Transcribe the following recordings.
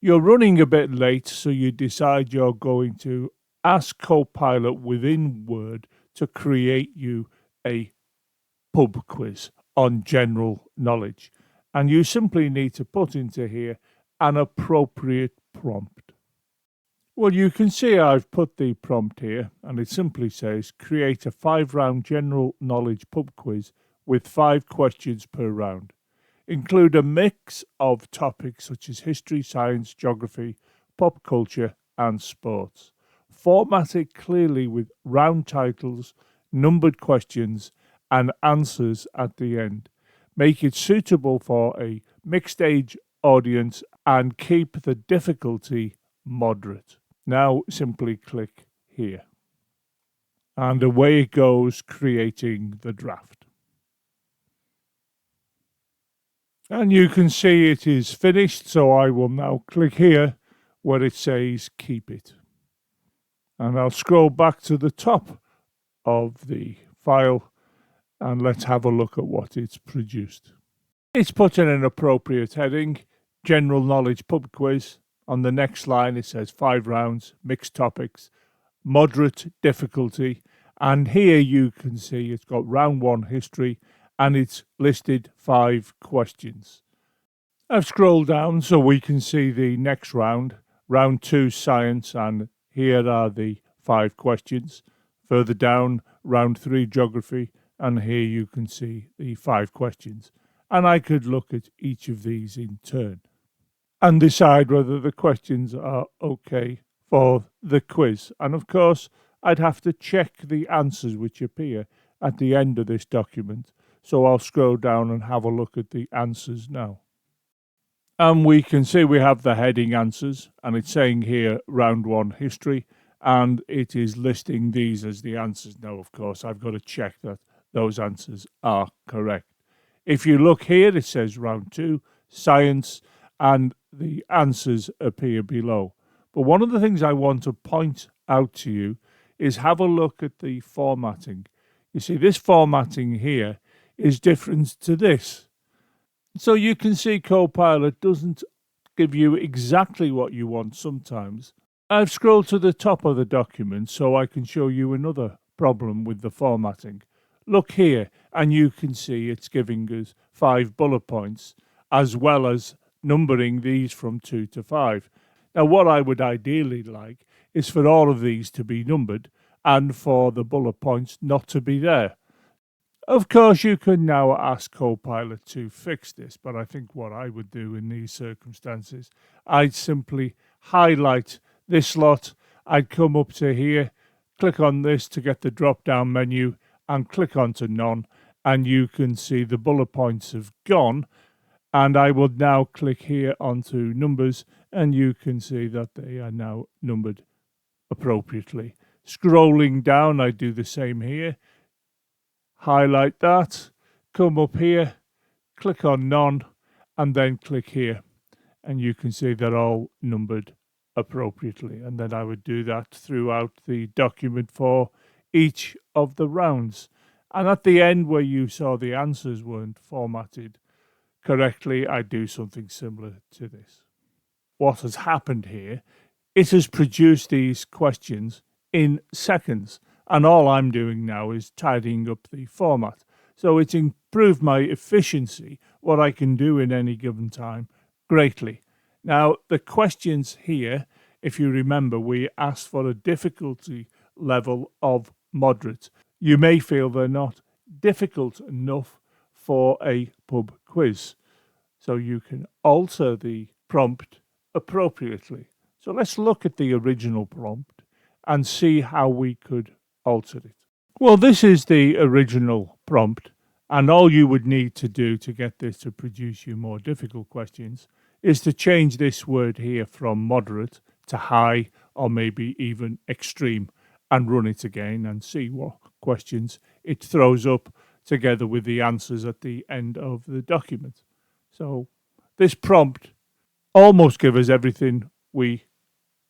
You're running a bit late, so you decide you're going to ask Copilot within Word to create you a pub quiz on general knowledge. And you simply need to put into here an appropriate prompt. Well, you can see I've put the prompt here, and it simply says create a 5 round general knowledge pub quiz with 5 questions per round. Include a mix of topics such as history, science, geography, pop culture, and sports. Format it clearly with round titles, numbered questions, and answers at the end. Make it suitable for a mixed age audience and keep the difficulty moderate. Now simply click here. And away it goes, creating the draft. And you can see it is finished, so I will now click here where it says keep it. And I'll scroll back to the top of the file and let's have a look at what it's produced. It's put in an appropriate heading, general knowledge pub quiz. On the next line it says 5 rounds, mixed topics, moderate difficulty, and here you can see it's got round 1 history and it's listed 5 questions. I've scrolled down so we can see the next round, round 2 science, and here are the 5 questions. Further down, round 3 geography, and here you can see the 5 questions. And I could look at each of these in turn and decide whether the questions are okay for the quiz. And of course, I'd have to check the answers which appear at the end of this document. So I'll scroll down and have a look at the answers now. And we can see we have the heading answers, and it's saying here round 1 history, and it is listing these as the answers. Now, of course, I've got to check that those answers are correct. If you look here, it says round 2 science, and the answers appear below. But one of the things I want to point out to you is have a look at the formatting. You see, this formatting here is different to this. So you can see Copilot doesn't give you exactly what you want sometimes. I've scrolled to the top of the document so I can show you another problem with the formatting. Look here, and you can see it's giving us 5 bullet points, as well as numbering these from 2 to 5. Now, what I would ideally like is for all of these to be numbered and for the bullet points not to be there. Of course, you can now ask Copilot to fix this, but I think what I would do in these circumstances, I'd simply highlight this lot. I'd come up to here, click on this to get the drop-down menu, and click onto none, and you can see the bullet points have gone. And I would now click here onto numbers, and you can see that they are now numbered appropriately. Scrolling down, I do the same here. Highlight that, come up here, click on none, and then click here. And you can see they're all numbered appropriately. And then I would do that throughout the document for each of the rounds. And at the end, where you saw the answers weren't formatted correctly, I do something similar to this. What has happened here, it has produced these questions in seconds, and all I'm doing now is tidying up the format. So it's improved my efficiency, what I can do in any given time, greatly. Now, the questions here, if you remember, we asked for a difficulty level of moderate. You may feel they're not difficult enough for a pub quiz. So you can alter the prompt appropriately. So let's look at the original prompt and see how we could alter it. Well, this is the original prompt, and all you would need to do to get this to produce you more difficult questions is to change this word here from moderate to high, or maybe even extreme, and run it again and see what questions it throws up together with the answers at the end of the document. So this prompt almost gave us everything we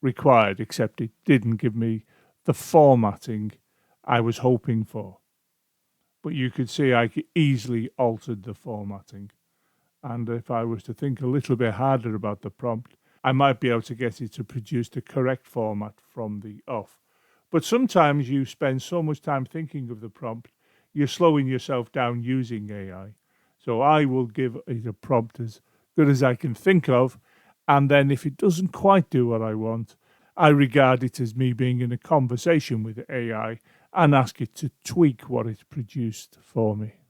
required, except it didn't give me the formatting I was hoping for. But you could see I easily altered the formatting. And if I was to think a little bit harder about the prompt, I might be able to get it to produce the correct format from the off. But sometimes you spend so much time thinking of the prompt, you're slowing yourself down using AI. So I will give it a prompt as good as I can think of. And then if it doesn't quite do what I want, I regard it as me being in a conversation with AI and ask it to tweak what it's produced for me.